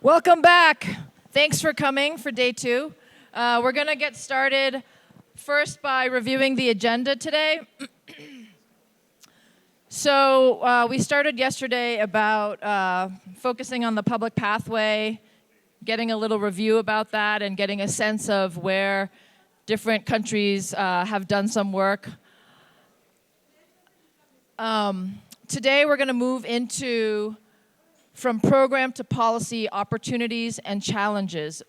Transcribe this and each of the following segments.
Welcome back. Thanks for coming for day 2. We're going to get started first by reviewing the agenda today. So we started yesterday about focusing on the public pathway, getting a little review about that, and getting a sense of where different countries have done some work. Today we're going to move into from program to policy, opportunities and challenges.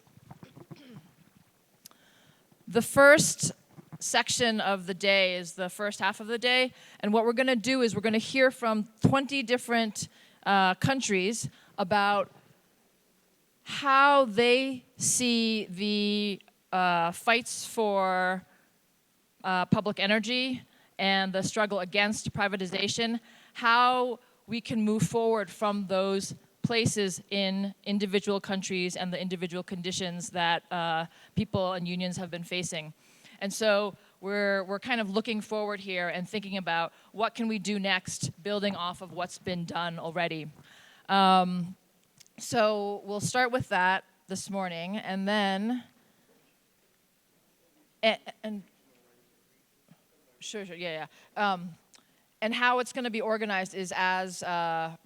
The first section of the day is the first half of the day, and what we're going to do is we're going to hear from 20 different countries about how they see the fights for public energy and the struggle against privatization, how we can move forward from those places in individual countries and the individual conditions that people and unions have been facing. And so we're kind of looking forward here and thinking about what can we do next, building off of what's been done already. So we'll start with that this morning, and then, sure, yeah. And how it's going to be organized is as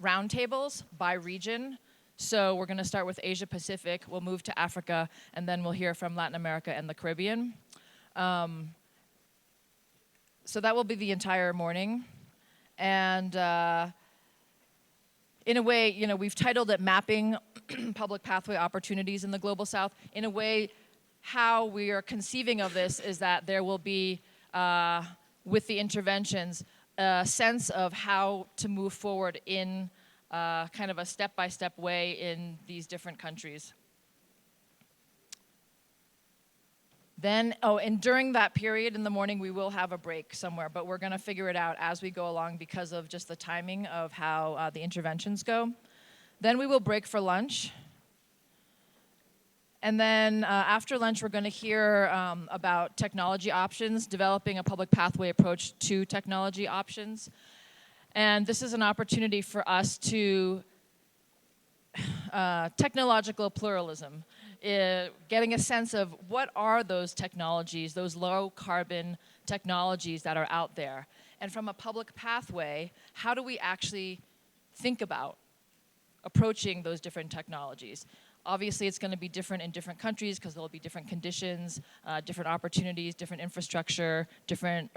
roundtables by region. So we're going to start with Asia Pacific, we'll move to Africa, and then we'll hear from Latin America and the Caribbean. So that will be the entire morning. And in a way, you know, we've titled it Mapping Public Pathway Opportunities in the Global South. In a way, how we are conceiving of this is that there will be, with the interventions, a sense of how to move forward in kind of a step-by-step way in these different countries. Then, and during that period in the morning, we will have a break somewhere, but we're going to figure it out as we go along because of just the timing of how the interventions go. Then we will break for lunch. And then after lunch, we're going to hear about technology options, developing a public pathway approach to technology options. And this is an opportunity for us to technological pluralism, getting a sense of what are those technologies, those low carbon technologies that are out there. And from a public pathway, how do we actually think about approaching those different technologies? Obviously, it's going to be different in different countries because there'll be different conditions, different opportunities, different infrastructure, different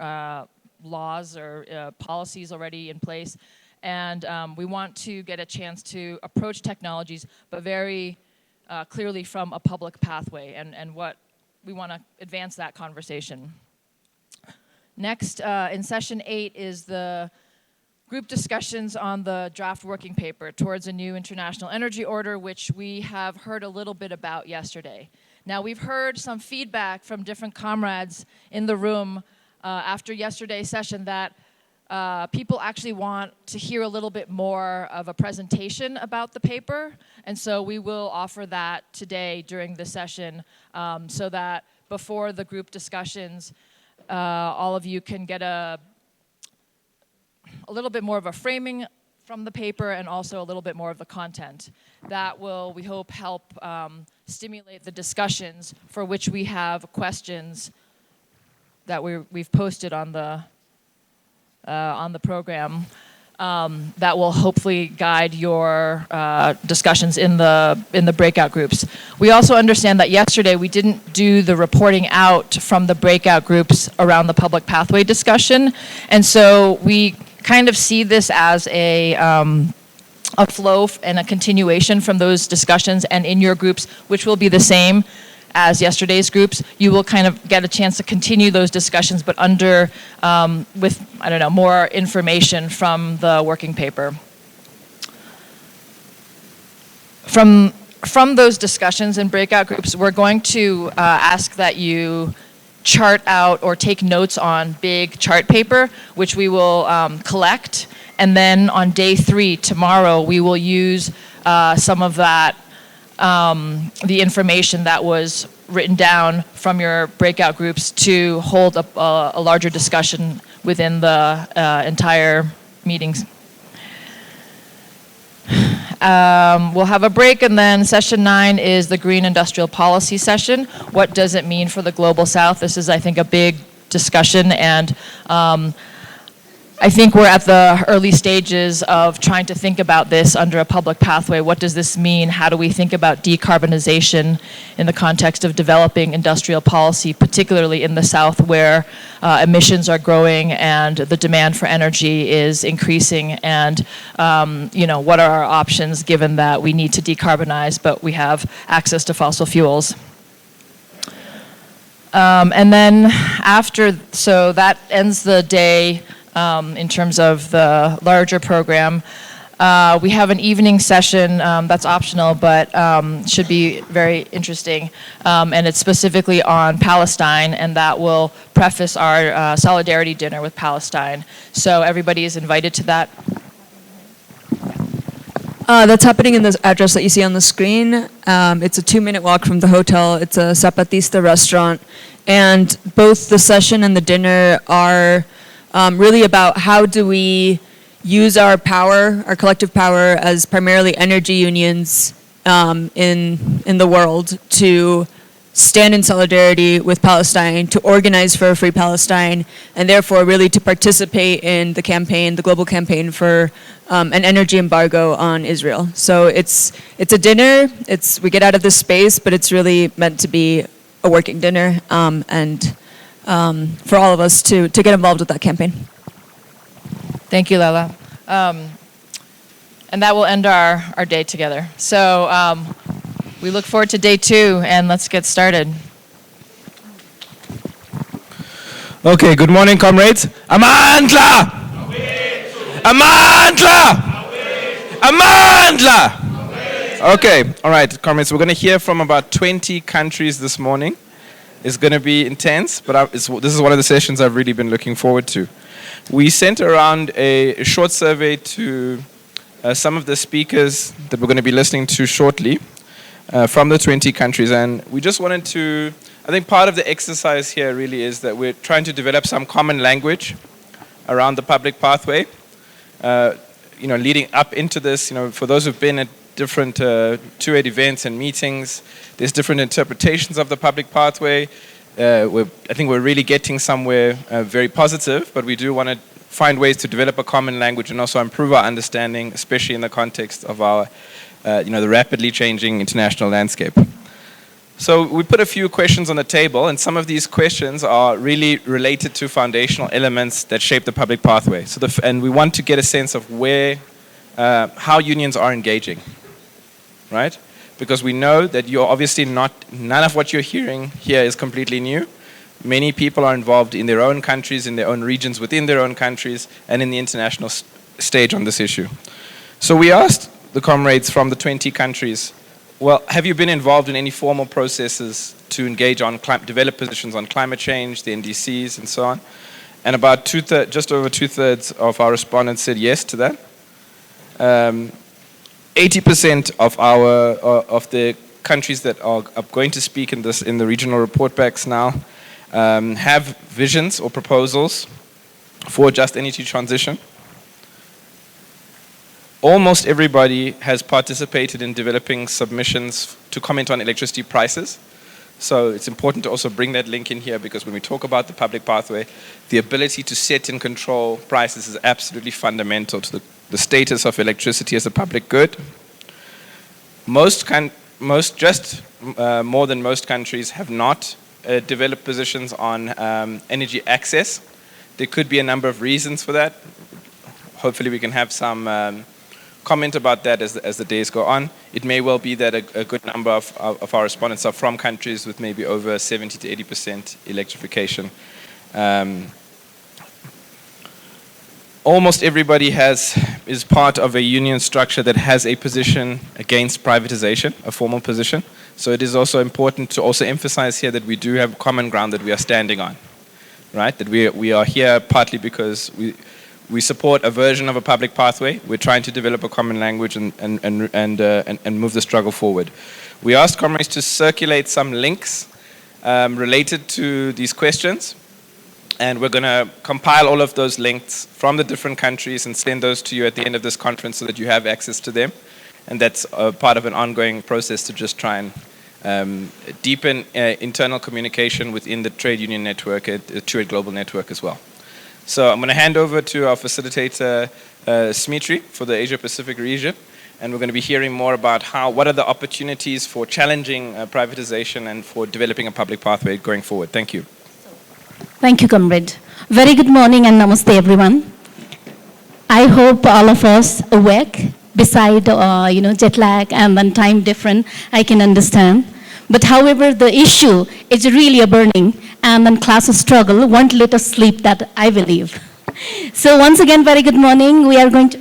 laws or policies already in place. And we want to get a chance to approach technologies, but very clearly from a public pathway, and what we want to advance that conversation. Next, in session 8 is the group discussions on the draft working paper towards a new international energy order, which we have heard a little bit about yesterday. Now, we've heard some feedback from different comrades in the room after yesterday's session that people actually want to hear a little bit more of a presentation about the paper, and so we will offer that today during the session so that before the group discussions, all of you can get a little bit more of a framing from the paper and also a little bit more of the content. That will, we hope, help stimulate the discussions for which we have questions that we've posted on the program that will hopefully guide your discussions in the breakout groups. We also understand that yesterday we didn't do the reporting out from the breakout groups around the public pathway discussion, and so we kind of see this as a flow and a continuation from those discussions, and in your groups, which will be the same as yesterday's groups, you will kind of get a chance to continue those discussions, but under, with, I don't know, more information from the working paper. From those discussions and breakout groups, we're going to ask that you chart out or take notes on big chart paper, which we will collect. And then on day 3, tomorrow, we will use some of that, the information that was written down from your breakout groups to hold a larger discussion within the entire meetings. We'll have a break, and then session 9 is the Green Industrial Policy session. What does it mean for the Global South? This is, I think, a big discussion, and I think we're at the early stages of trying to think about this under a public pathway. What does this mean? How do we think about decarbonization in the context of developing industrial policy, particularly in the South where emissions are growing and the demand for energy is increasing? And what are our options given that we need to decarbonize, but we have access to fossil fuels? And then so that ends the day. In terms of the larger program. We have an evening session that's optional, but should be very interesting, and it's specifically on Palestine, and that will preface our solidarity dinner with Palestine. So everybody is invited to that. That's happening in the address that you see on the screen. It's a 2-minute walk from the hotel. It's a Zapatista restaurant, and both the session and the dinner are really about how do we use our power, our collective power as primarily energy unions in the world to stand in solidarity with Palestine, to organize for a free Palestine, and therefore really to participate in the campaign, the global campaign for an energy embargo on Israel. So it's a dinner, we get out of this space, but it's really meant to be a working dinner, and for all of us to get involved with that campaign. Thank you, Lala. And that will end our day together. So we look forward to day 2, and let's get started. Okay, good morning, comrades. Amandla! Amandla! Amandla! Okay, all right, comrades, we're going to hear from about 20 countries this morning. It's going to be intense, but this is one of the sessions I've really been looking forward to. We sent around a short survey to some of the speakers that we're going to be listening to shortly from the 20 countries, and we just wanted to, I think part of the exercise here really is that we're trying to develop some common language around the public pathway, leading up into this, for those who've been at different 2-8 events and meetings, there's different interpretations of the public pathway. I think we're really getting somewhere very positive, but we do want to find ways to develop a common language and also improve our understanding, especially in the context of our, the rapidly changing international landscape. So we put a few questions on the table, and some of these questions are really related to foundational elements that shape the public pathway. And we want to get a sense of how unions are engaging, right? Because we know that you're obviously none of what you're hearing here is completely new. Many people are involved in their own countries, in their own regions, within their own countries, and in the international stage on this issue. So we asked the comrades from the 20 countries, well, have you been involved in any formal processes to engage on develop positions on climate change, the NDCs, and so on? And about just over 2/3 of our respondents said yes to that. 80% of the countries that are going to speak in the regional report backs now have visions or proposals for just energy transition. Almost everybody has participated in developing submissions to comment on electricity prices. So it's important to also bring that link in here, because when we talk about the public pathway, the ability to set and control prices is absolutely fundamental to the status of electricity as a public good. More than most countries have not developed positions on energy access. There could be a number of reasons for that. Hopefully we can have some comment about that as the days go on. It may well be that a good number of our respondents are from countries with maybe over 70 to 80% electrification. Almost everybody is part of a union structure that has a position against privatization, a formal position. So it is also important to also emphasize here that we do have common ground that we are standing on, right? That we are here partly because we support a version of a public pathway. We're trying to develop a common language and move the struggle forward. We asked comrades to circulate some links related to these questions, and we're going to compile all of those links from the different countries and send those to you at the end of this conference so that you have access to them. and that's part of an ongoing process to just try and deepen internal communication within the trade union network, to a global network as well. So I'm going to hand over to our facilitator, Smritee, for the Asia-Pacific region, and we're going to be hearing more about what are the opportunities for challenging privatization and for developing a public pathway going forward. Thank you. Thank you, comrade. Very good morning and namaste, everyone. I hope all of us awake. Beside, jet lag and then time different, I can understand. But however, the issue is really a burning, and then class struggle won't let us sleep, that I believe. So once again, very good morning. We are going to...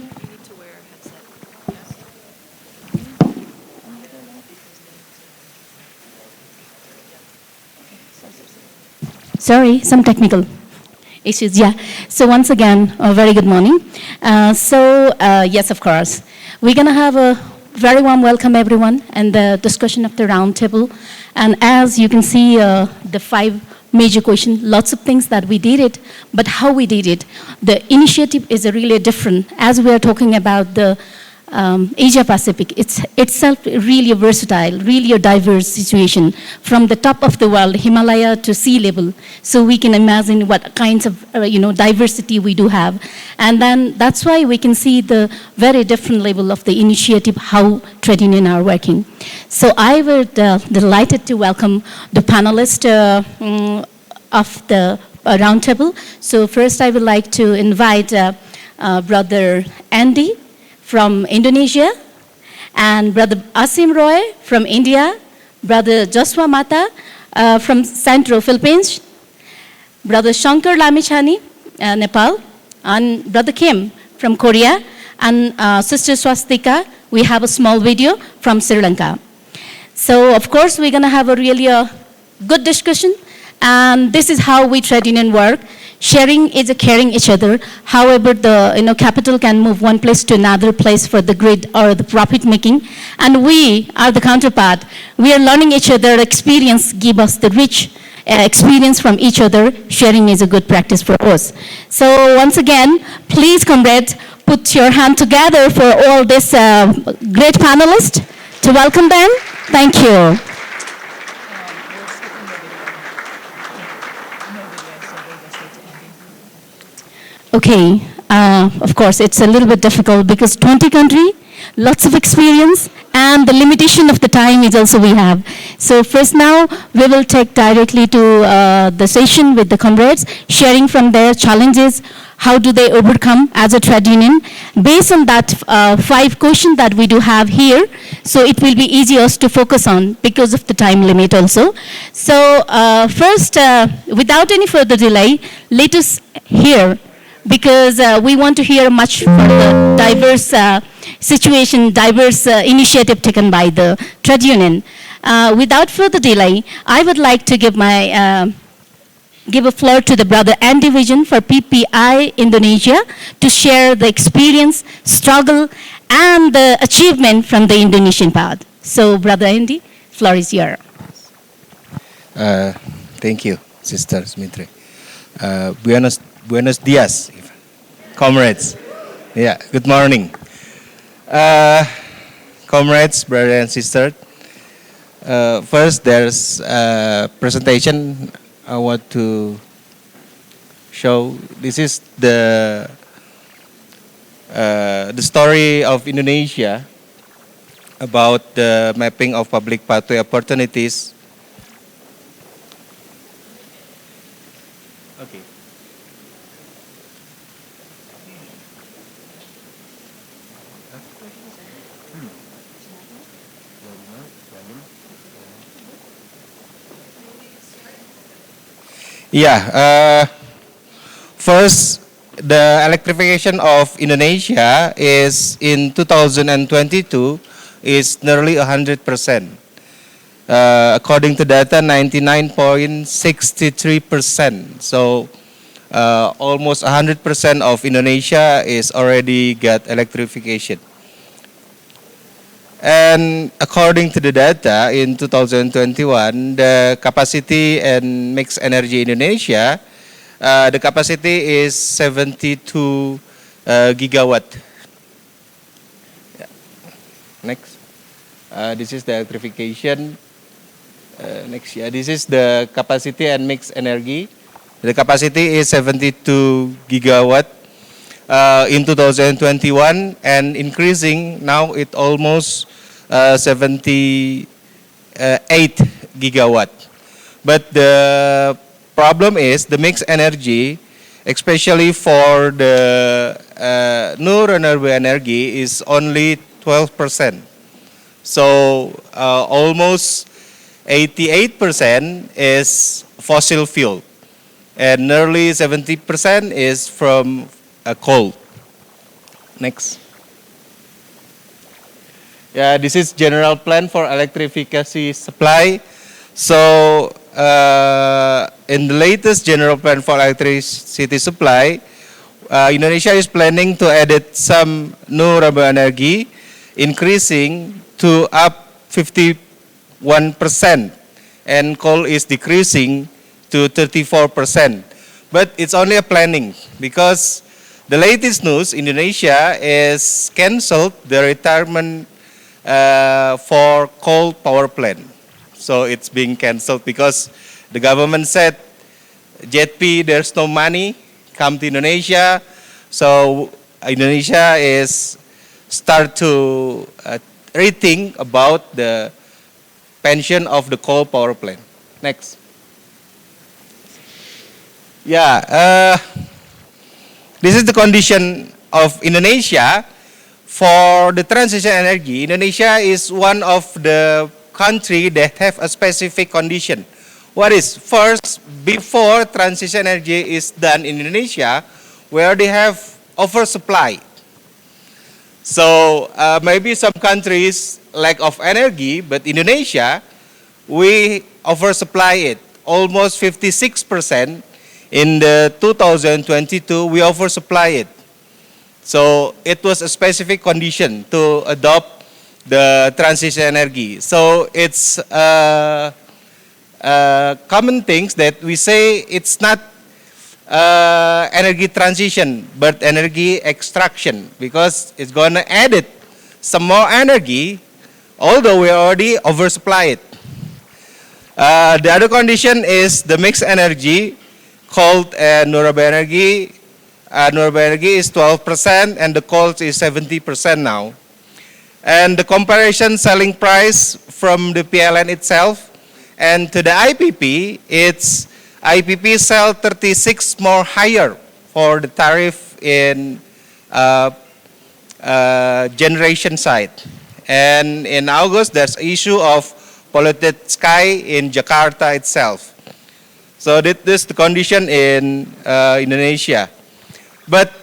Sorry, some technical issues, yeah. So once again, a very good morning. Yes, of course. We're going to have a very warm welcome, everyone, and the discussion of the roundtable. And as you can see, the 5 major questions, lots of things that we did it, but how we did it. The initiative is really different. As we are talking about the Asia Pacific, it's itself really versatile, really a diverse situation from the top of the world, Himalaya to sea level. So we can imagine what kinds of diversity we do have, and then that's why we can see the very different level of the initiative, how trade union are working. So I would delighted to welcome the panelists of the roundtable. So first, I would like to invite Brother Andy from Indonesia, and Brother Ashim Roy from India, Brother Josua Mata from Sentro, Philippines, Brother Shankar Lamichhane, Nepal, and Brother Kim from Korea, and Sister Swastika, we have a small video from Sri Lanka. So of course, we're gonna have a really good discussion, and this is how we trade union work. Sharing is a caring each other. However, the capital can move one place to another place for the grid or the profit making, and we are the counterpart. We are learning each other. Experience give us the rich experience from each other. Sharing is a good practice for us. So once again, please, comrades, put your hand together for all this great panelists to welcome them. Thank you. Okay, of course, it's a little bit difficult because 20 countries, lots of experience, and the limitation of the time is also we have. So first now, we will take directly to the session with the comrades, sharing from their challenges, how do they overcome as a trade union. Based on that 5 questions that we do have here, so it will be easier to focus on because of the time limit also. So first, without any further delay, let us hear, because we want to hear much further diverse situation, diverse initiative taken by the trade union. Without further delay, I would like to give a floor to the Brother Andy Vision for PPI Indonesia to share the experience, struggle, and the achievement from the Indonesian part. So, Brother Andy, floor is yours. Thank you, Sister Smritee. Buenos dias, comrades. Yeah, good morning. Comrades, brother and sister. First, there's a presentation I want to show. This is the story of Indonesia about the mapping of public pathway opportunities. Okay. Yeah, first, the electrification of Indonesia is in 2022 is nearly 100%. According to data, 99.63%. So almost 100% of Indonesia is already got electrification. And according to the data in 2021, the capacity and mixed energy in Indonesia, the capacity is 72 gigawatt. Next. This is the electrification. Next, yeah, this is the capacity and mixed energy. The capacity is 72 gigawatt in 2021 and increasing. Now it almost 78 gigawatt. But the problem is the mixed energy, especially for the new renewable energy, is only 12%. So almost 88% is fossil fuel, and nearly 70% is from coal. Next. Yeah, this is general plan for electrification supply. So in the latest general plan for electricity supply, Indonesia is planning to add some new renewable energy, increasing to up 51%, and coal is decreasing to 34%. But it's only a planning, because the latest news, Indonesia is canceled the retirement for coal power plant. So it's being canceled because the government said, JP, there's no money, come to Indonesia. So Indonesia is start to rethink about the pension of the coal power plant. Next. Yeah, this is the condition of Indonesia for the transition energy. Indonesia is one of the country that have a specific condition. What is? First, before transition energy is done in Indonesia, we already have oversupply. So maybe some countries lack of energy, but Indonesia, we oversupply it. Almost 56% in the 2022, we oversupply it. So it was a specific condition to adopt the transition energy. So it's common things that we say it's not energy transition, but energy extraction, because it's going to add it some more energy, although we already oversupply it. The other condition is the mixed energy called renewable energy. Renewable energy is 12% and the coal is 70% now. And the comparison selling price from the PLN itself and to the IPP, it's IPP sell 36 more higher for the tariff in generation side. And in August, there's issue of polluted sky in Jakarta itself. So this is the condition in Indonesia. But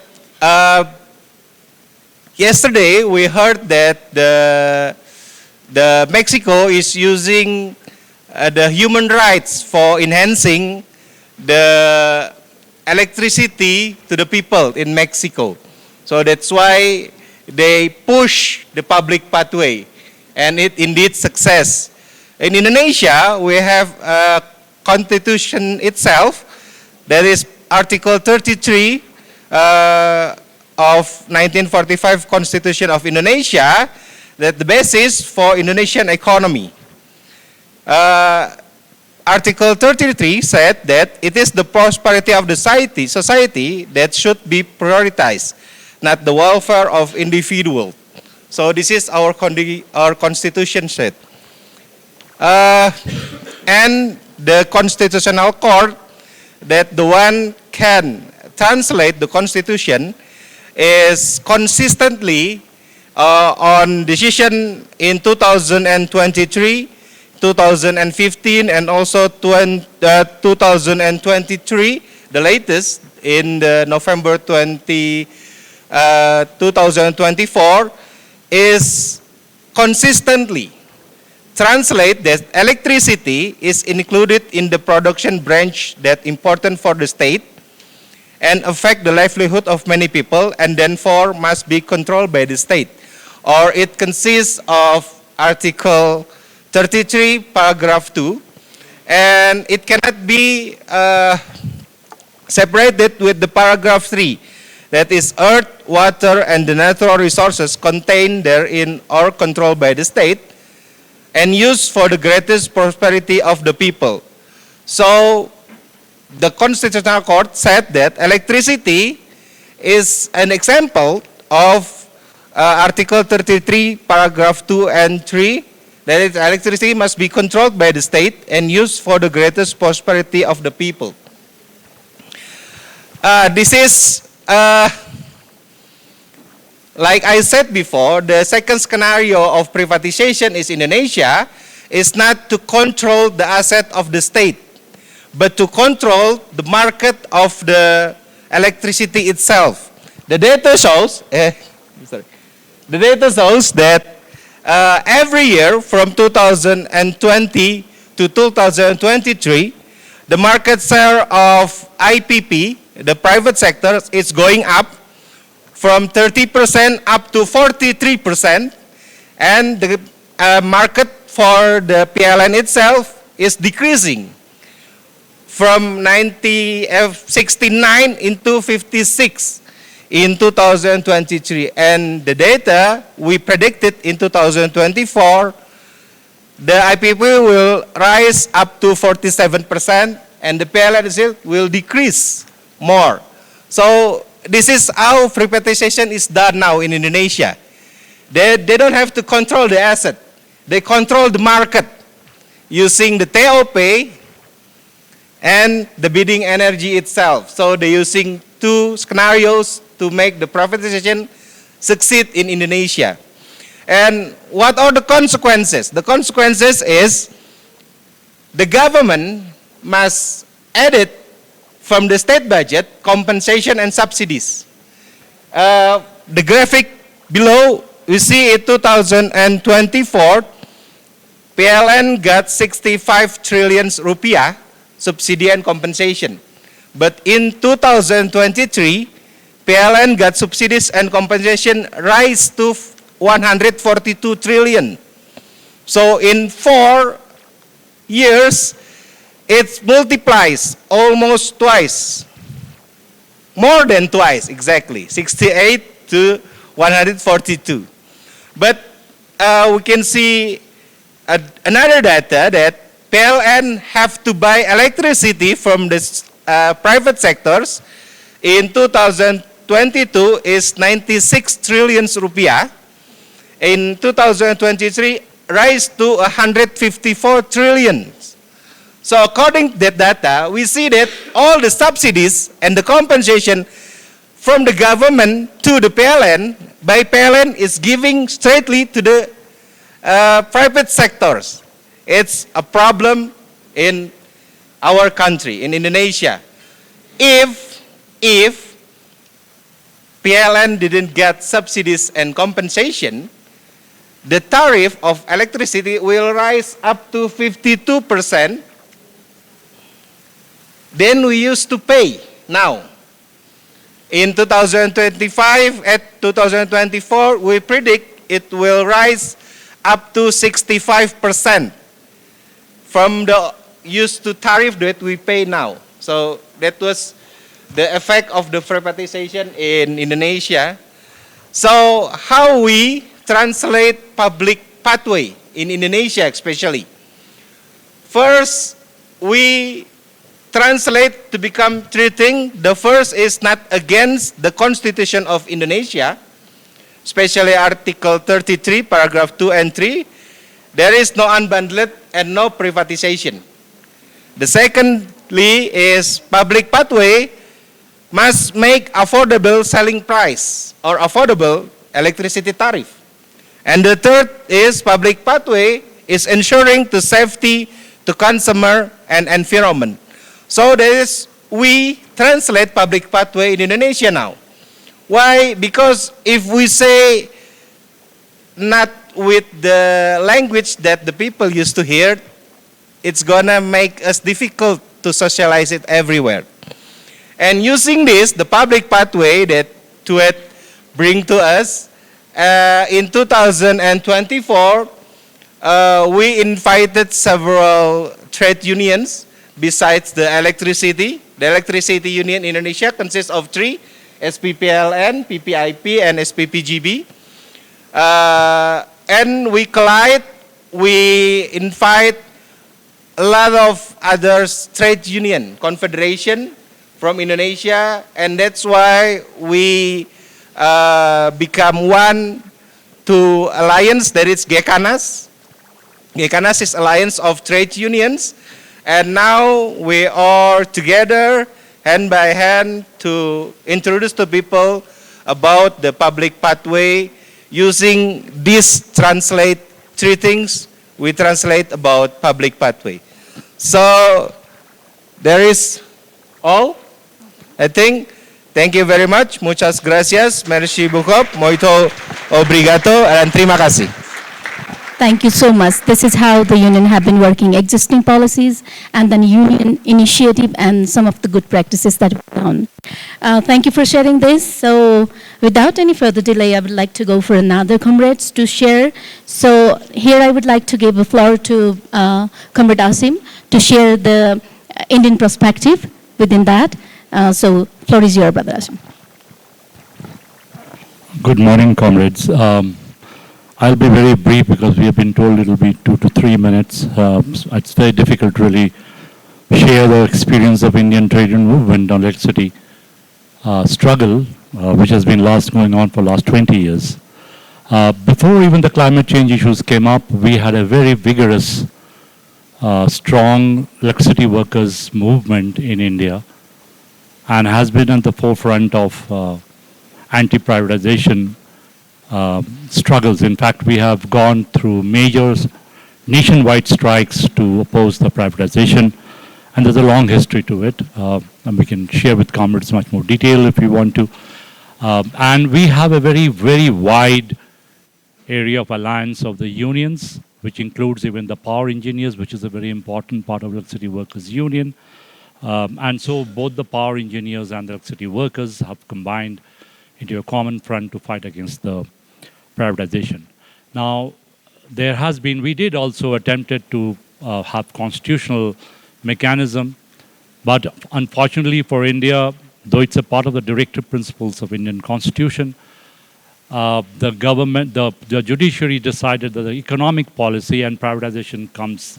yesterday we heard that the Mexico is using the human rights for enhancing the electricity to the people in Mexico. So that's why they push the public pathway, and it indeed success. In Indonesia, we have a constitution itself, that is Article 33 of 1945 Constitution of Indonesia, that the basis for Indonesian economy. Article 33 said that it is the prosperity of the society that should be prioritized, not the welfare of individual. So this is our constitution said. And the Constitutional Court, that the one can translate the constitution, is consistently on decision in 2023, 2015, and also 2023, the latest in the November 2024, is consistently translate that electricity is included in the production branch that important for the state and affect the livelihood of many people, and therefore must be controlled by the state. Or it consists of Article 33, paragraph 2, and it cannot be separated with the paragraph 3, that is earth, water, and the natural resources contained therein or controlled by the state and used for the greatest prosperity of the people. So the Constitutional Court said that electricity is an example of Article 33, paragraph 2 and 3, that is, electricity must be controlled by the state and used for the greatest prosperity of the people. This is, like I said before, the second scenario of privatization is Indonesia is not to control the asset of the state, but to control the market of the electricity itself. The data shows, the data shows that every year from 2020 to 2023, the market share of IPP, the private sector, is going up from 30% up to 43%, and the market for the PLN itself is decreasing from 69 into 56 in 2023. And the data we predicted in 2024, the IPP will rise up to 47%, and the PLN itself will decrease more. So this is how privatization is done now in Indonesia. They don't have to control the asset. They control the market using the TOP and the bidding energy itself. So they're using two scenarios to make the privatization succeed in Indonesia. And what are the consequences? The consequences is the government must edit from the state budget compensation and subsidies. The graphic below, you see in 2024, PLN got 65 trillion rupiah subsidy and compensation. But in 2023, PLN got subsidies and compensation rise to 142 trillion. So in 4 years, it multiplies almost twice. More than twice, exactly. 68 to 142. But we can see another data that PLN have to buy electricity from the private sectors in 2022 is 96 trillion rupiah. In 2023, rise to 154 trillion. So according to that data, we see that all the subsidies and the compensation from the government to the PLN, by PLN is giving straightly to the private sectors. It's a problem in our country, in Indonesia. If PLN didn't get subsidies and compensation, the tariff of electricity will rise up to 52%. Then we used to pay now. In 2025 at 2024, we predict it will rise up to 65% from the used to tariff that we pay now. So that was the effect of the privatization in Indonesia. So how we translate public pathway in Indonesia especially? First, we translate to become three things. The first is not against the Constitution of Indonesia, especially Article 33, paragraph 2 and 3. There is no unbundled and no privatization. The secondly is public pathway must make affordable selling price or affordable electricity tariff. And the third is public pathway is ensuring the safety to consumer and environment. So there is, we translate public pathway in Indonesia now. Why? Because if we say not with the language that the people used to hear, it's gonna make us difficult to socialize it everywhere. And using this, the public pathway that TUET bring to us, in 2024, we invited several trade unions besides the electricity. The electricity union in Indonesia consists of 3, SPPLN, PPIP, and SPPGB. And we collide, we invite a lot of other trade union, confederation from Indonesia, and that's why we become one to alliance, that is GECANAS. GECANAS is Alliance of Trade Unions, and now we are together hand by hand to introduce to people about the public pathway. Using this translate three things, we translate about public pathway. So there is all, I think. Thank you very much. Muchas gracias. Merci beaucoup. Muito obrigado. And terima kasih. Thank you so much. This is how the union have been working, existing policies and then union initiative and some of the good practices that we've done. Thank you for sharing this. So without any further delay, I would like to go for another comrades to share. So here I would like to give the floor to Comrade Ashim to share the Indian perspective within that. So floor is yours, Brother Ashim. Good morning, comrades. I'll be very brief because we have been told it'll be 2 to 3 minutes. So it's very difficult to really share the experience of Indian trade union movement on electricity struggle, which has been going on for last 20 years. Before even the climate change issues came up, we had a very vigorous, strong electricity workers movement in India, and has been at the forefront of anti-privatization struggles. In fact, we have gone through major nationwide strikes to oppose the privatization, and there's a long history to it, and we can share with comrades much more detail if you want to. And we have a very, very wide area of alliance of the unions, which includes even the power engineers, which is a very important part of electricity workers union. And so both the power engineers and the electricity workers have combined into a common front to fight against the privatization. Now, we did also attempted to have constitutional mechanism, but unfortunately for India, though it's a part of the directive principles of Indian Constitution, the government, the judiciary decided that the economic policy and privatization comes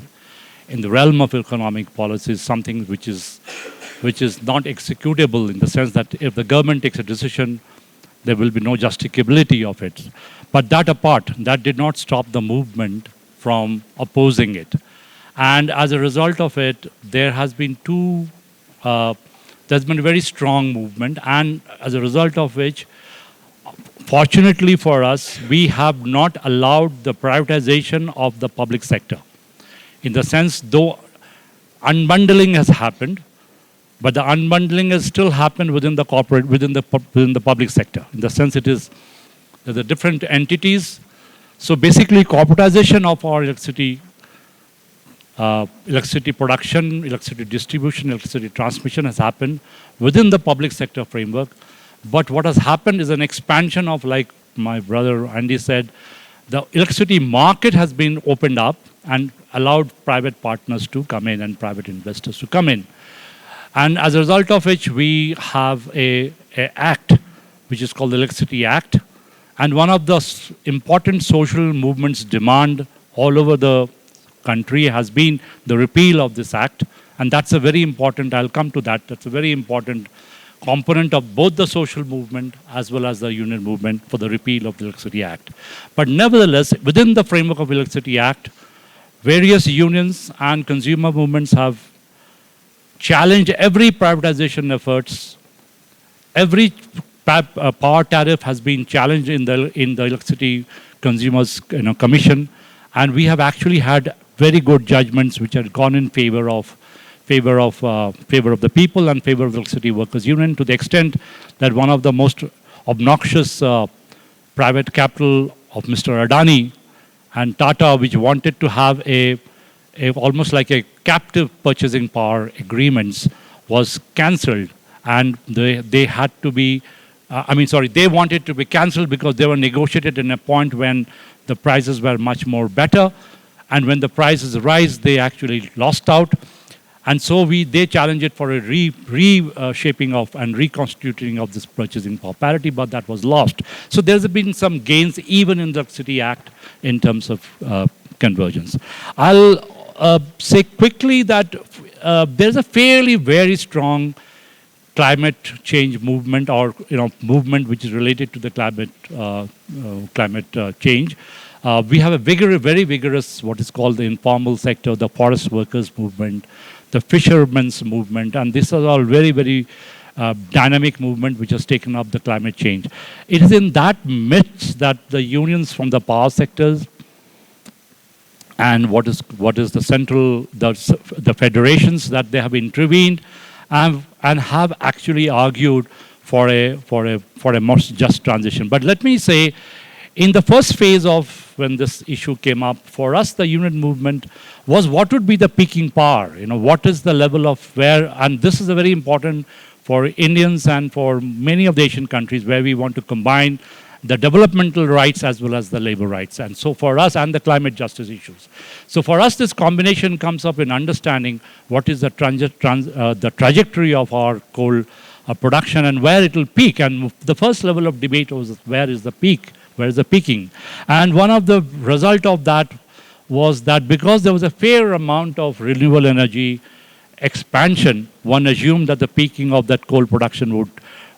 in the realm of economic policy is something which is not executable, in the sense that if the government takes a decision, there will be no justificability of it. But that apart, that did not stop the movement from opposing it. And as a result of it, there has been there's been a very strong movement, and as a result of which, fortunately for us, we have not allowed the privatization of the public sector. In the sense, though unbundling has happened, but the unbundling has still happened within the within the public sector. In the sense, there's the different entities. So basically, corporatization of our electricity production, electricity distribution, electricity transmission has happened within the public sector framework. But what has happened is an expansion of, like my brother Andy said, the electricity market has been opened up and allowed private partners to come in and private investors to come in. And as a result of which, we have a act, which is called the Electricity Act. And one of the important social movements' demand all over the country has been the repeal of this act. And that's a very important, I'll come to that, that's a very important component of both the social movement as well as the union movement for the repeal of the Electricity Act. But nevertheless, within the framework of the Electricity Act, various unions and consumer movements have challenged every privatization efforts. Every power tariff has been challenged in the Electricity Consumers Commission, and we have actually had very good judgments which have gone in favor of the people and favor of the Electricity Workers Union, to the extent that one of the most obnoxious private capital of Mr. Adani and Tata, which wanted to have almost like a captive purchasing power agreements, was cancelled, and they had to be, they wanted to be cancelled because they were negotiated in a point when the prices were much more better, and when the prices rise, they actually lost out. And so they challenged it for a reshaping of and reconstituting of this purchasing power parity, but that was lost. So there's been some gains even in the City Act in terms of convergence. I'll say quickly that there's a fairly very strong climate change movement, or movement which is related to the climate change. We have a very vigorous what is called the informal sector, the forest workers movement, the fishermen's movement, and this is all very dynamic movement which has taken up the climate change. It is in that midst that the unions from the power sectors and what is the central, the federations, that they have intervened and have actually argued for a more just transition. But let me say, in the first phase of when this issue came up, for us the union movement was what would be the peaking power, what is the level of where, and this is a very important for Indians and for many of the Asian countries where we want to combine the developmental rights as well as the labor rights, and so for us, and the climate justice issues. So for us, this combination comes up in understanding what is the trajectory of our coal production and where it will peak. And the first level of debate was where is the peak, where is the peaking. And one of the result of that was that because there was a fair amount of renewable energy expansion, one assumed that the peaking of that coal production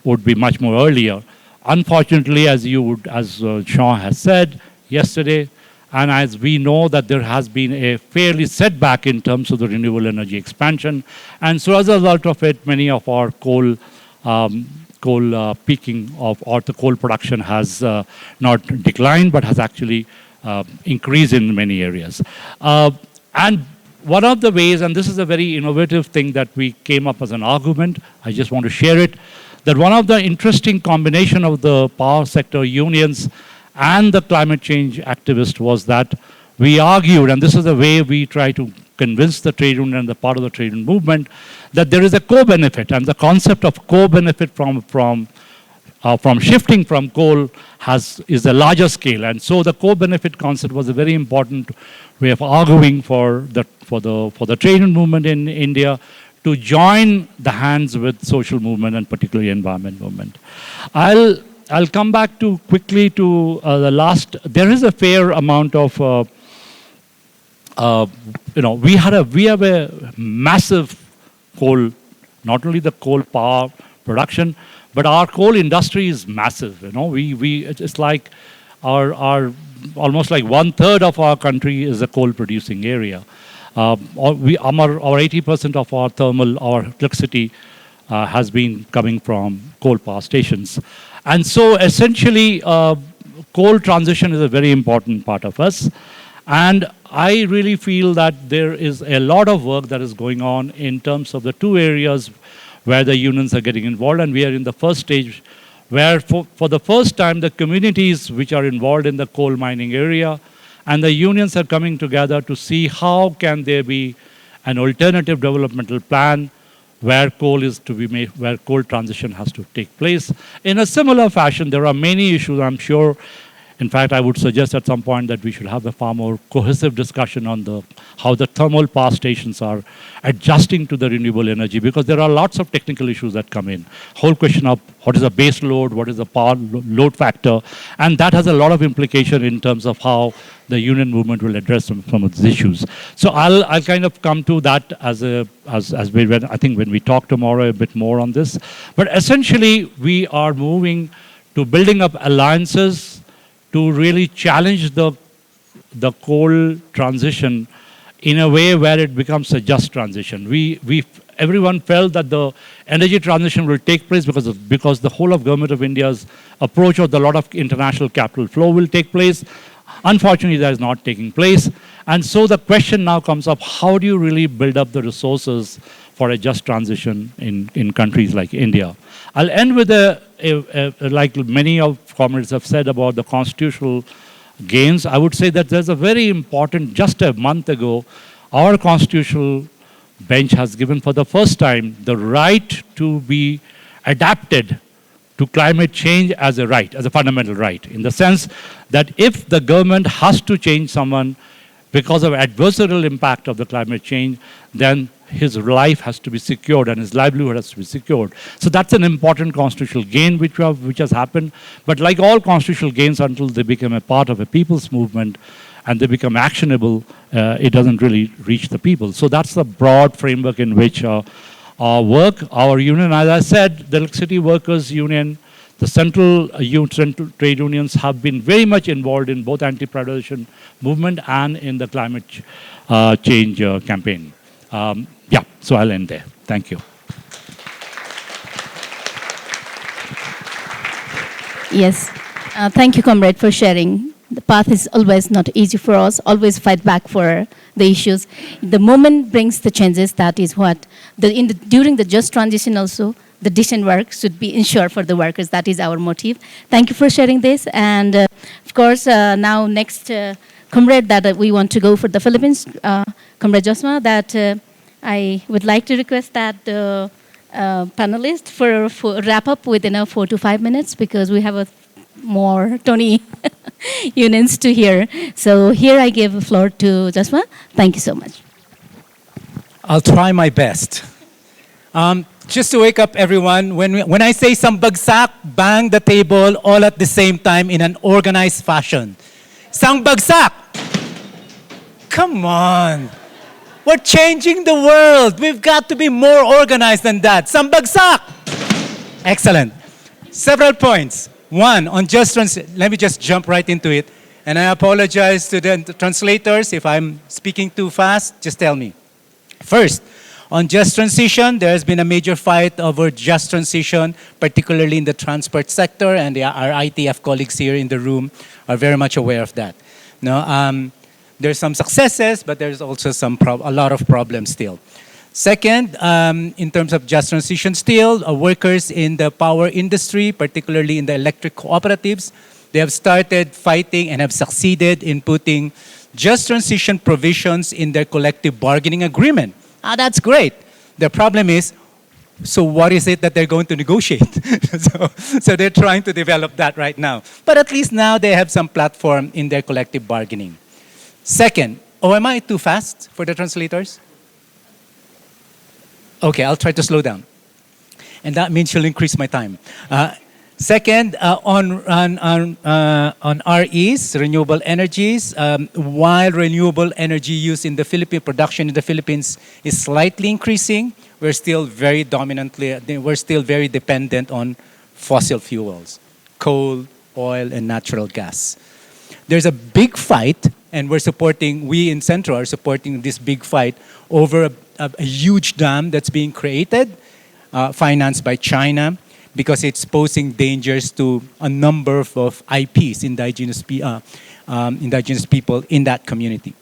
would be much more earlier. Unfortunately, as Sean has said yesterday, and as we know that there has been a fairly setback in terms of the renewable energy expansion, and so as a result of it, many of our coal peaking or the coal production has not declined, but has actually increased in many areas. And one of the ways, and this is a very innovative thing that we came up as an argument, I just want to share it, that one of the interesting combination of the power sector unions and the climate change activists was that we argued, and this is the way we try to convince the trade union and the part of the trade union movement, that there is a co-benefit, and the concept of co-benefit from shifting from coal is a larger scale. And so the co-benefit concept was a very important way of arguing for the trade union movement in India to join the hands with social movement and particularly environment movement. I'll come back to quickly to the last. There is a fair amount of we have a massive coal, not only the coal power production, but our coal industry is massive. It's like our almost like 1/3 of our country is a coal producing area. Our 80% of our our electricity has been coming from coal power stations. And so essentially, coal transition is a very important part of us. And I really feel that there is a lot of work that is going on in terms of the two areas where the unions are getting involved. And we are in the first stage where for the first time, the communities which are involved in the coal mining area and the unions are coming together to see how can there be an alternative developmental plan where coal is to be made, where coal transition has to take place. In a similar fashion, there are many issues, I'm sure. In fact, I would suggest at some point that we should have a far more cohesive discussion on how the thermal power stations are adjusting to the renewable energy, because there are lots of technical issues that come in. Whole question of what is the base load, what is the power load factor, and that has a lot of implication in terms of how the union movement will address some of these issues. So I'll kind of come to that I think when we talk tomorrow a bit more on this. But essentially, we are moving to building up alliances to really challenge the coal transition in a way where it becomes a just transition. Everyone felt that the energy transition will take place because the whole of government of India's approach of a lot of international capital flow will take place. Unfortunately, that is not taking place. And so the question now comes up, how do you really build up the resources for a just transition in countries like India? I'll end with like many of comrades have said about the constitutional gains. I would say that there's a very important, just a month ago, our constitutional bench has given for the first time the right to be adapted to climate change as a right, as a fundamental right, in the sense that if the government has to change someone because of adversarial impact of the climate change, then his life has to be secured and his livelihood has to be secured. So that's an important constitutional gain which has happened. But like all constitutional gains, until they become a part of a people's movement and they become actionable, it doesn't really reach the people. So that's the broad framework in which our work, our union, as I said, the Electricity Workers Union, the central trade unions have been very much involved in both anti-privatization movement and in the climate change campaign. Yeah, so I'll end there. Thank you. Yes. Thank you, comrade, for sharing. The path is always not easy for us, always fight back for the issues. The moment brings the changes, that is what, during the just transition also, the decent work should be ensured for the workers. That is our motive. Thank you for sharing this. And of course, now next comrade that we want to go for the Philippines, Comrade Josua, that I would like to request that the panelists for wrap up within 4 to 5 minutes, because we have more Tony unions to hear. So here I give the floor to Josua. Thank you so much. I'll try my best. Just to wake up everyone, when I say Sangbagsak, bang the table all at the same time in an organized fashion. Sangbagsak! Come on. We're changing the world. We've got to be more organized than that. Sangbagsak! Excellent. Several points. One, on let me just jump right into it. And I apologize to the translators if I'm speaking too fast, just tell me. First, on just transition, there has been a major fight over just transition, particularly in the transport sector, and our ITF colleagues here in the room are very much aware of that. No, there's some successes, but there's also a lot of problems still. Second, in terms of just transition still, workers in the power industry, particularly in the electric cooperatives, they have started fighting and have succeeded in putting just transition provisions in their collective bargaining agreement. That's great. The problem is, so what is it that they're going to negotiate? so they're trying to develop that right now. But at least now they have some platform in their collective bargaining. Second, am I too fast for the translators? Okay, I'll try to slow down. And that means you'll increase my time. Second, on REs, renewable energies, while renewable energy use in the Philippine production in the Philippines is slightly increasing, we're still very dependent on fossil fuels, coal, oil, and natural gas. There's a big fight, and we in Sentro are supporting this big fight over a huge dam that's being created, financed by China, because it's posing dangers to a number of IPs, indigenous people in that community.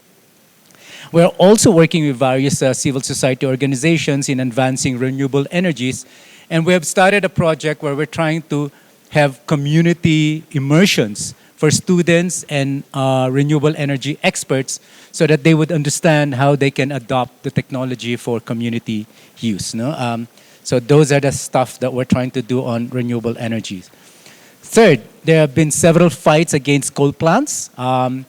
We're also working with various civil society organizations in advancing renewable energies, and we have started a project where we're trying to have community immersions for students and renewable energy experts so that they would understand how they can adopt the technology for community use. No? So those are the stuff that we're trying to do on renewable energies. Third, there have been several fights against coal plants, and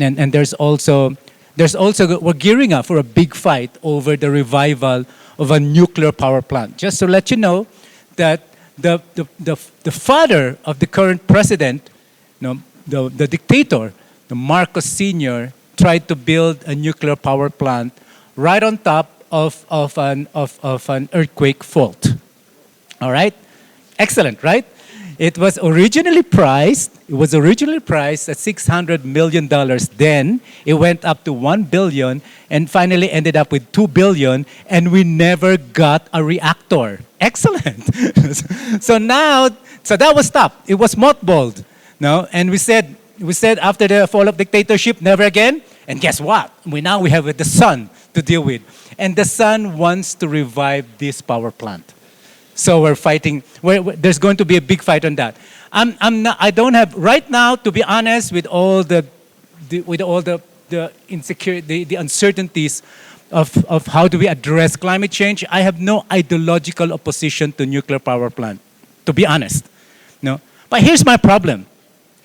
there's also we're gearing up for a big fight over the revival of a nuclear power plant. Just to let you know that the father of the current president, the dictator, the Marcos Sr., tried to build a nuclear power plant right on top of an earthquake fault. All right? Excellent, right? It was originally priced at $600 million then. It went up to $1 billion and finally ended up with $2 billion, and we never got a reactor. Excellent. So that was stopped. It was mothballed. No? And we said after the fall of dictatorship, never again. And guess what? Now we have the sun to deal with. And the sun wants to revive this power plant. So we're fighting. There's going to be a big fight on that. I don't have right now, to be honest, with all the insecurity, the uncertainties of how do we address climate change. I have no ideological opposition to nuclear power plant, to be honest. No, but here's my problem.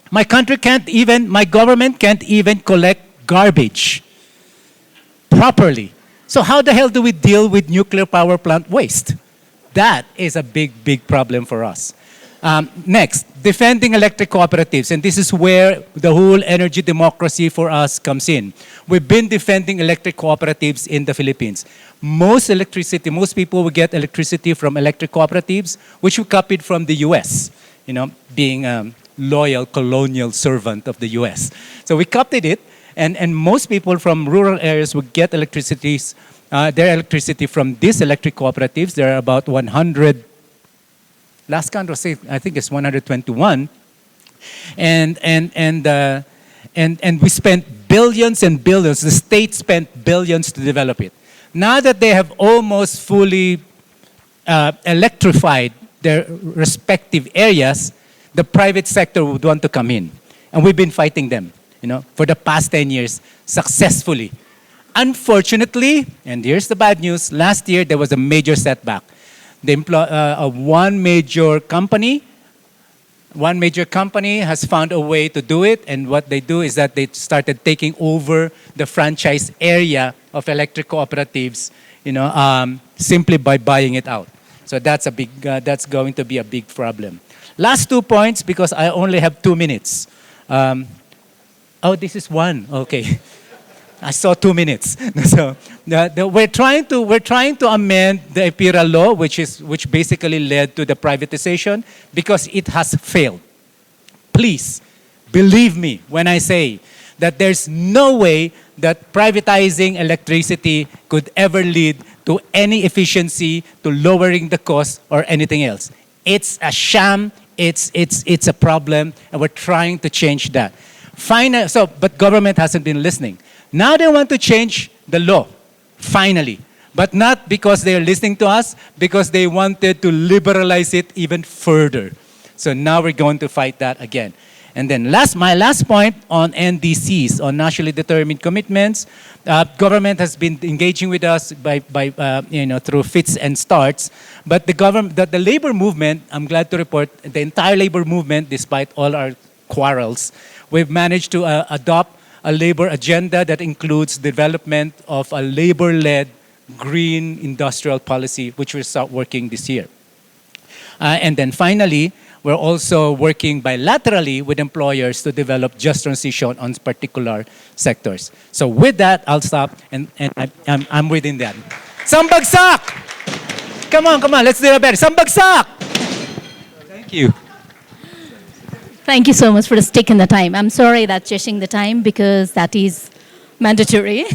My government can't even collect garbage. properly. So how the hell do we deal with nuclear power plant waste? That is a big, big problem for us. Next, defending electric cooperatives. And this is where the whole energy democracy for us comes in. We've been defending electric cooperatives in the Philippines. Most people will get electricity from electric cooperatives, which we copied from the US, being a loyal colonial servant of the US. So we copied it, and most people from rural areas would get their electricity from these electric cooperatives. There are about 100. Last count was, I think it's 121, and we spent billions and billions. The state spent billions to develop it. Now that they have almost fully electrified their respective areas, the private sector would want to come in, and we've been fighting them, for the past 10 years successfully. Unfortunately, and here's the bad news: last year there was a major setback. One major company has found a way to do it, and what they do is that they started taking over the franchise area of electric cooperatives, simply by buying it out. So that's going to be a big problem. Last 2 points, because I only have 2 minutes. This is one. Okay. I saw 2 minutes. So we're trying to amend the IPIRA law, which basically led to the privatization, because it has failed. Please believe me when I say that there's no way that privatizing electricity could ever lead to any efficiency, to lowering the cost, or anything else. It's a sham. It's a problem, and we're trying to change that. But government hasn't been listening. Now they want to change the law, finally. But not because they're listening to us, because they wanted to liberalize it even further. So now we're going to fight that again. And then my last point on NDCs, on nationally determined commitments. Government has been engaging with us through fits and starts. But the labor movement, I'm glad to report, the entire labor movement, despite all our quarrels, we've managed to adopt a labor agenda that includes development of a labor-led green industrial policy, which will start working this year. And then finally, we're also working bilaterally with employers to develop just transition on particular sectors. So with that, I'll stop, and I'm within that. Sambagsak! Come on, let's do it better. Sambagsak! Thank you. Thank you so much for taking the time. I'm sorry that's chasing the time, because that is mandatory.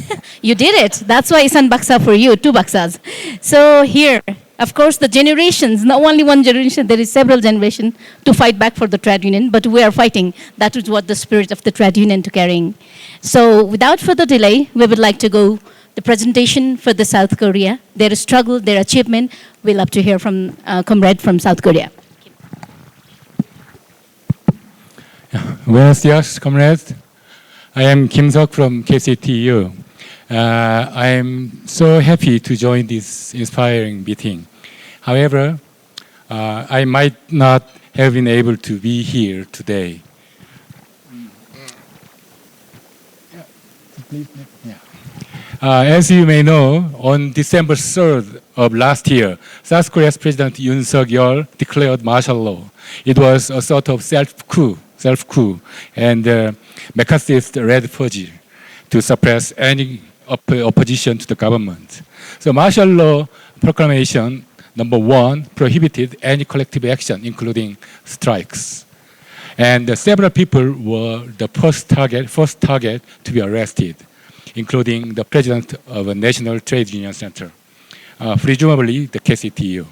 You did it. That's why Isan Baksa for you, 2 Baksas. So here, of course, the generations, not only one generation, there is several generations to fight back for the trade union, but we are fighting. That is what the spirit of the trade union to carrying. So without further delay, we would like to go the presentation for the South Korea, their struggle, their achievement. We'll love to hear from comrade from South Korea. Buenos dias, comrades. I am Kim Seok from KCTU. I am so happy to join this inspiring meeting. However, I might not have been able to be here today. As you may know, on December 3rd of last year, South Korea's President Yoon Suk-yeol declared martial law. It was a sort of self-coup and McCarthy's Red Purge to suppress any opposition to the government. So martial law proclamation number 1 prohibited any collective action, including strikes. And several people were the first target to be arrested, including the president of a National Trade Union Center, presumably the KCTU.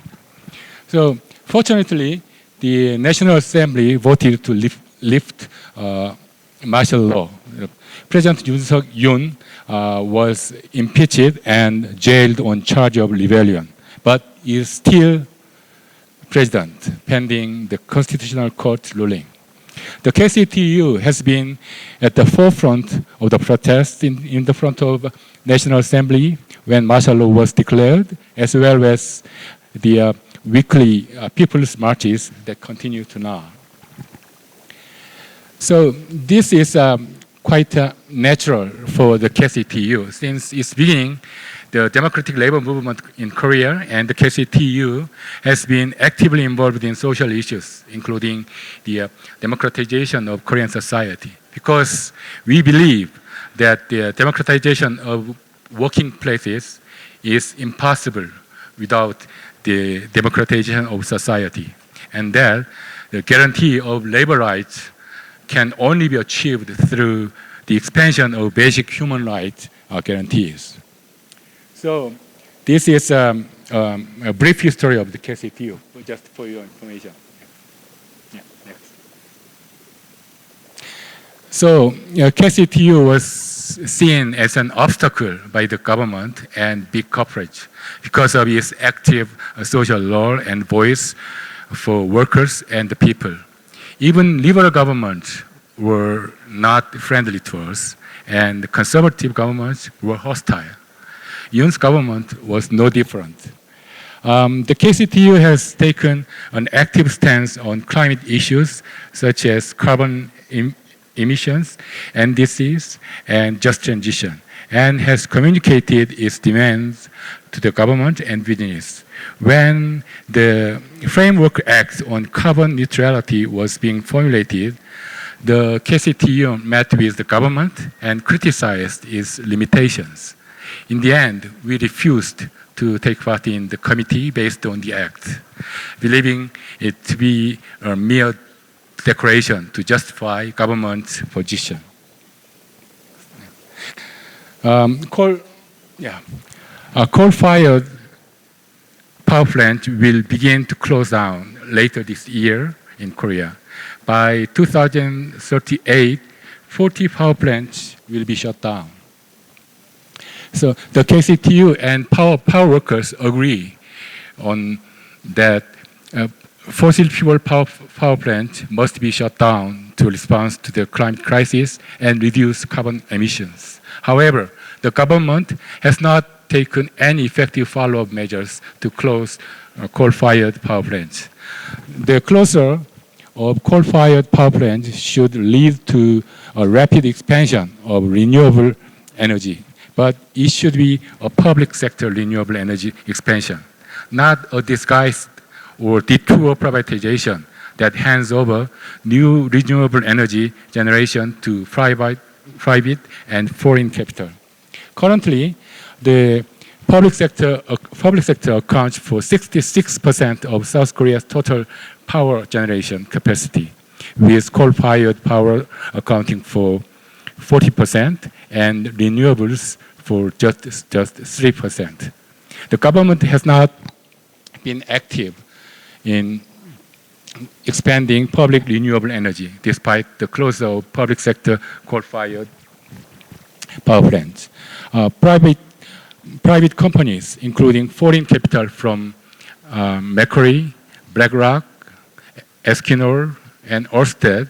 So fortunately, the National Assembly voted to lift martial law. President Yoon Suk-yeol was impeached and jailed on charge of rebellion, but is still president pending the Constitutional Court ruling. The KCTU has been at the forefront of the protests in the front of National Assembly when martial law was declared, as well as the weekly people's marches that continue to now. So this is quite natural for the KCTU. Since its beginning, the democratic labor movement in Korea and the KCTU has been actively involved in social issues, including the democratization of Korean society. Because we believe that the democratization of working places is impossible without the democratization of society, and that the guarantee of labor rights can only be achieved through the expansion of basic human rights guarantees. So this is a brief history of the KCTU, just for your information. Yeah, next. So KCTU was seen as an obstacle by the government and big corporates because of its active social role and voice for workers and the people. Even liberal governments were not friendly to us, and conservative governments were hostile. Yoon's government was no different. The KCTU has taken an active stance on climate issues such as carbon emissions and disease and just transition, and has communicated its demands to the government and business. When the Framework Act on carbon neutrality was being formulated, the KCTU met with the government and criticized its limitations. In the end, we refused to take part in the committee based on the act, believing it to be a mere declaration to justify government's position. Coal-fired power plant will begin to close down later this year in Korea. By 2038, 40 power plants will be shut down. So the KCTU and power workers agree on that fossil fuel power plants must be shut down to respond to the climate crisis and reduce carbon emissions. However, the government has not taken any effective follow-up measures to close coal-fired power plants. The closure of coal-fired power plants should lead to a rapid expansion of renewable energy, but it should be a public sector renewable energy expansion, not a disguised or detour privatization that hands over new renewable energy generation to private and foreign capital. Currently, the public sector accounts for 66% of South Korea's total power generation capacity, with coal-fired power accounting for 40% and renewables for just 3%. The government has not been active in expanding public renewable energy, despite the closure of public sector coal-fired power plants. Private companies, including foreign capital from Macquarie, BlackRock, Equinor, and Ørsted,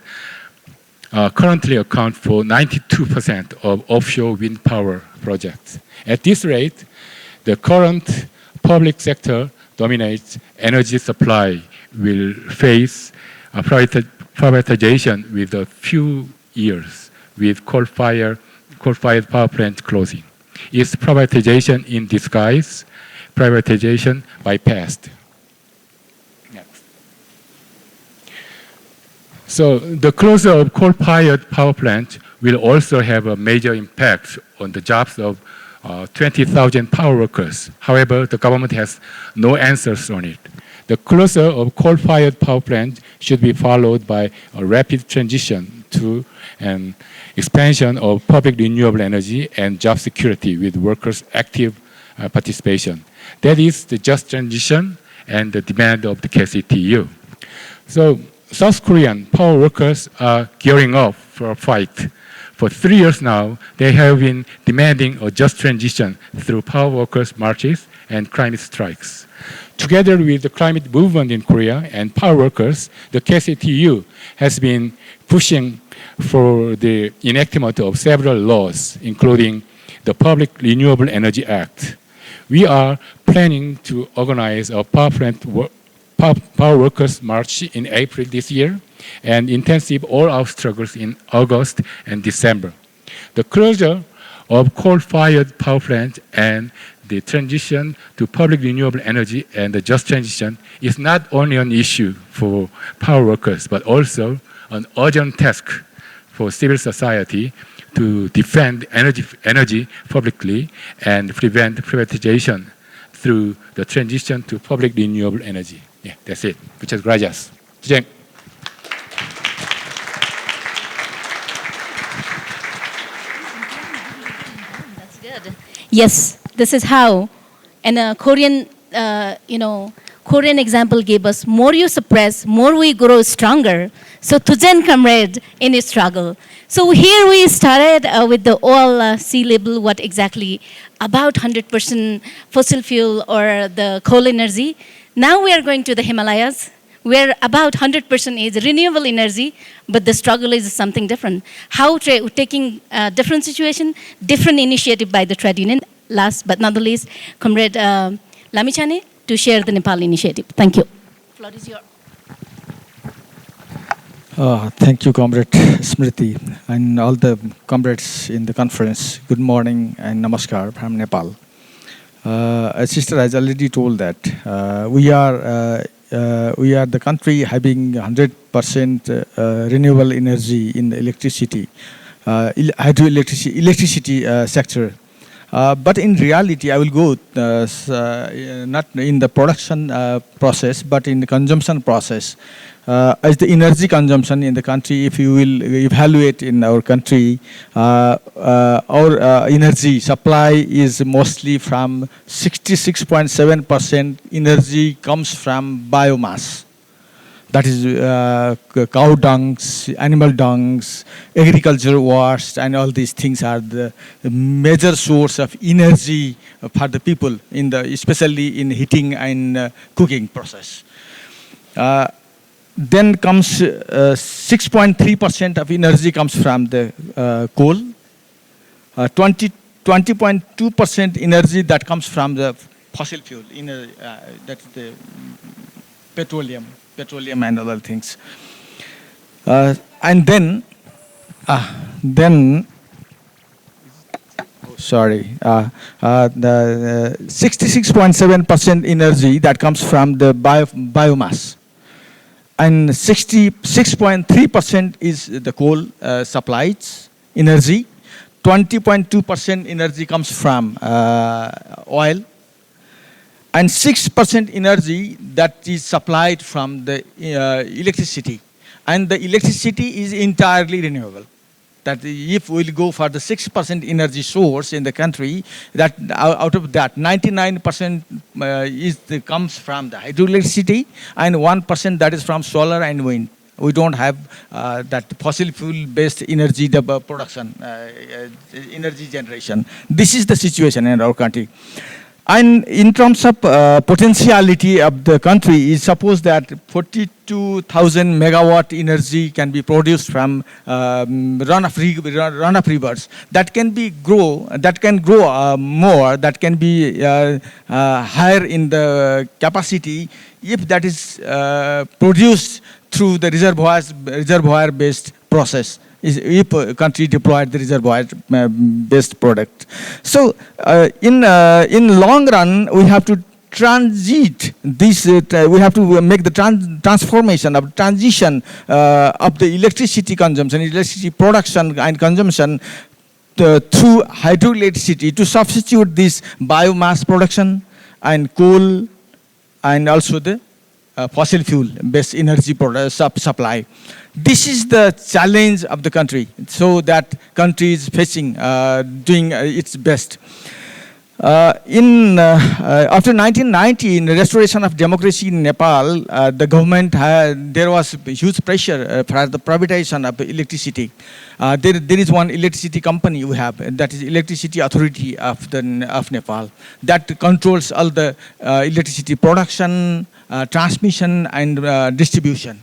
currently account for 92% of offshore wind power projects. At this rate, the current public sector dominates energy supply will face privatization within a few years, with coal-fired power plant closing. Is privatization in disguise, privatization bypassed? Next. So the closure of coal-fired power plants will also have a major impact on the jobs of 20,000 power workers. However, the government has no answers on it. The closure of coal-fired power plants should be followed by a rapid transition to an expansion of public renewable energy and job security with workers' active participation. That is the just transition and the demand of the KCTU. So South Korean power workers are gearing up for a fight. For 3 years now, they have been demanding a just transition through power workers' marches and climate strikes. Together with the climate movement in Korea and power workers, the KCTU has been pushing for the enactment of several laws, including the Public Renewable Energy Act. We are planning to organize a power workers' march in April this year and intensive all-out struggles in August and December. The closure of coal-fired power plants and the transition to public renewable energy and the just transition is not only an issue for power workers, but also an urgent task for civil society to defend energy publicly and prevent privatization through the transition to public renewable energy. Yeah, that's it. Muchas gracias. Jeng. That's good. Yes, this is how. And a Korean, Korean example gave us, more you suppress, more we grow stronger. So Tujen comrade in his struggle. So here we started with the all sea level, what exactly about 100% fossil fuel or the coal energy. Now we are going to the Himalayas, where about 100% is renewable energy, but the struggle is something different. How taking a different situation, different initiative by the trade union. Last but not the least, Comrade Lamichhane to share the Nepal initiative. Thank you. Floor is yours. Thank you, Comrade Smritee, and all the comrades in the conference. Good morning and namaskar from Nepal. As Sister has already told that we are the country having 100% renewable energy in the electricity, electricity sector. But in reality, I will go not in the production process, but in the consumption process. As the energy consumption in the country, if you will evaluate in our country, our energy supply is mostly from 66.7% energy comes from biomass. That is cow dungs, animal dungs, agricultural waste, and all these things are the major source of energy for the people, especially in heating and cooking process. Then comes 6.3% of energy comes from the coal, 20.2% energy that comes from the fossil fuel, that's the petroleum and other things. And then the 66.7% energy that comes from the biomass. And 66.3% is the coal supplies energy. 20.2% energy comes from oil. And 6% energy that is supplied from the electricity. And the electricity is entirely renewable. That if we'll go for the 6% energy source in the country, that out of that, 99% comes from the hydroelectricity, and 1% that is from solar and wind. We don't have that fossil fuel-based energy production, energy generation. This is the situation in our country. And in terms of potentiality of the country, suppose that 42,000 megawatt energy can be produced from run-off rivers. That can grow more. That can be higher in the capacity if that is produced through the reservoir-based process. If a country deployed the reservoir-based product. So in long run, we have to transit this, we have to make the transformation of transition of the electricity consumption, electricity production and consumption through hydroelectricity to substitute this biomass production and coal and also the fossil fuel-based energy supply. This is the challenge of the country, so that country is facing, doing its best. After 1990, in the restoration of democracy in Nepal, the government there was huge pressure for the privatization of electricity. There is one electricity company we have, that is Electricity Authority of Nepal, that controls all the electricity production, transmission, and distribution.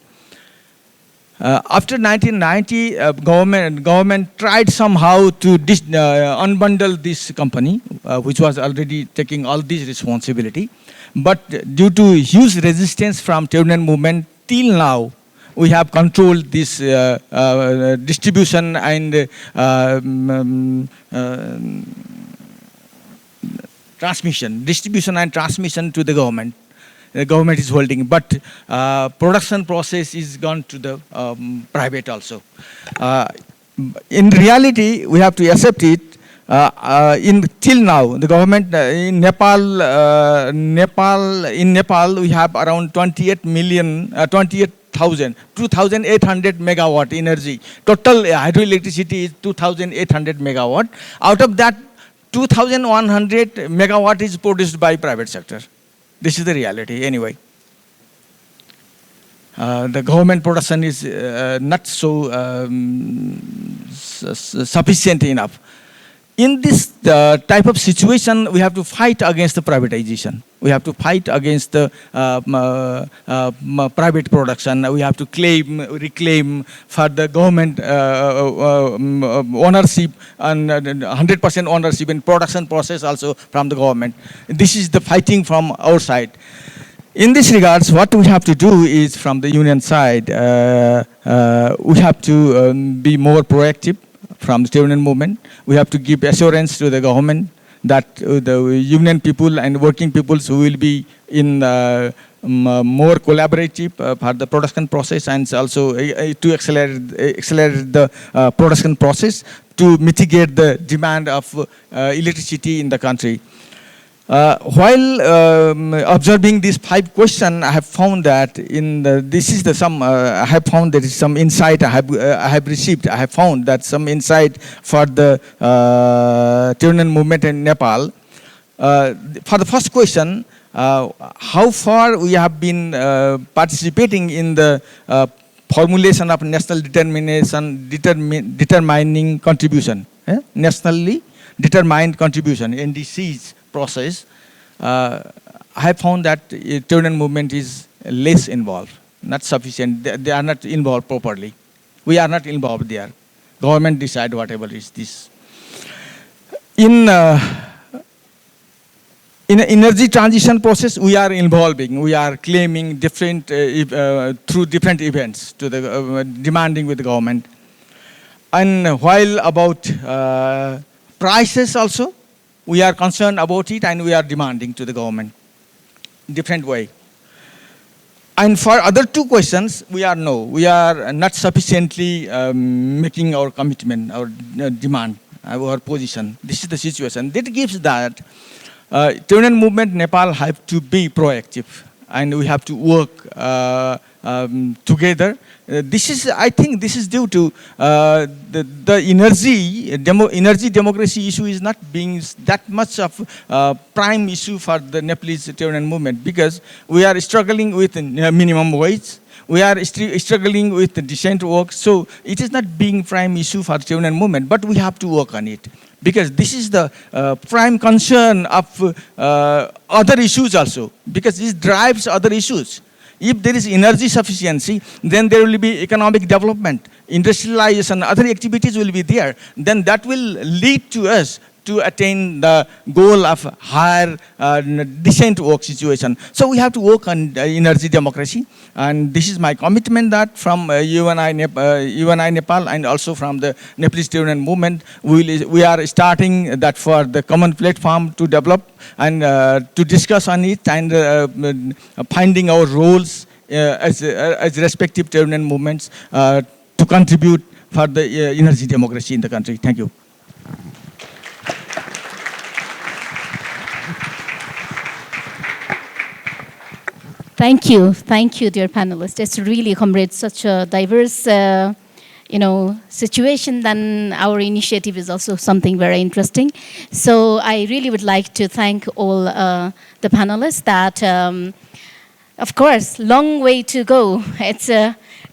After 1990, government tried somehow to unbundle this company, which was already taking all this responsibility. But due to huge resistance from trade union movement, till now, we have controlled this distribution and transmission to the government. The government is holding, but production process is gone to the private also. In reality, we have to accept it. Till now, the government in Nepal, we have around 2,800 megawatt energy. Total hydroelectricity is 2,800 megawatt. Out of that, 2,100 megawatt is produced by private sector. This is the reality anyway. The government production is not so sufficient enough. In this type of situation, we have to fight against the privatization. We have to fight against the private production. We have to reclaim for the government ownership and 100% ownership in production process also from the government. This is the fighting from our side. In this regards, what we have to do is from the union side, we have to be more proactive from the trade union movement. We have to give assurance to the government that the union people and working peoples who will be in more collaborative for the production process and also to accelerate the production process to mitigate the demand of electricity in the country. While observing these 5 questions, I have found that I have found there is some insight I have received. I have found that some insight for the trade union movement in Nepal. For the first question, how far we have been participating in the formulation of national determining contribution, nationally determined contribution, NDC's process, I have found that trade union movement is less involved, not sufficient. They are not involved properly. We are not involved there. Government decide whatever is this. In energy transition process, we are involving. We are claiming different through different events to the demanding with the government. And while about prices also, we are concerned about it and we are demanding to the government different way. And for other 2 questions, we are not sufficiently making our commitment, our demand, our position. This is the situation. That gives that trade union movement Nepal have to be proactive and we have to work together. I think this is due to the energy democracy issue is not being that much of prime issue for the Nepalese trade union movement because we are struggling with minimum wage. We are struggling with decent work. So it is not being prime issue for trade union movement, but we have to work on it because this is the prime concern of other issues also because this drives other issues. If there is energy sufficiency, then there will be economic development, industrialization, other activities will be there. Then that will lead to us to attain the goal of higher decent work situation. So we have to work on energy democracy. And this is my commitment that from UNI Nepal and also from the Nepalese trade union movement, we are starting that for the common platform to develop and to discuss on it and finding our roles as respective trade union movements to contribute for the energy democracy in the country. Thank you. Thank you, dear panelists. It's really, comrades, such a diverse, situation. Then our initiative is also something very interesting. So I really would like to thank all the panelists. That, of course, long way to go. It's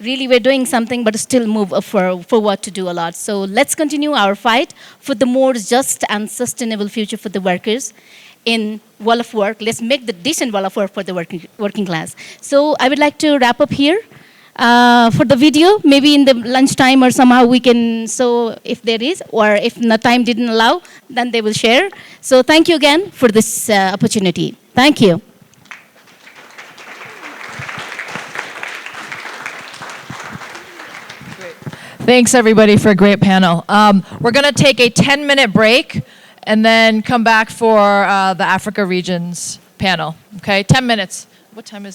really we're doing something, but still move forward to do a lot. So let's continue our fight for the more just and sustainable future for the workers in world of work. Let's make the decent world of work for the working class. So I would like to wrap up here. For the video, maybe in the lunchtime or somehow we can, so if there is, or if the time didn't allow, then they will share. So thank you again for this opportunity. Thank you. Thanks, everybody, for a great panel. We're going to take a 10-minute break and then come back for the Africa regions panel. Okay, 10 minutes. What time is it?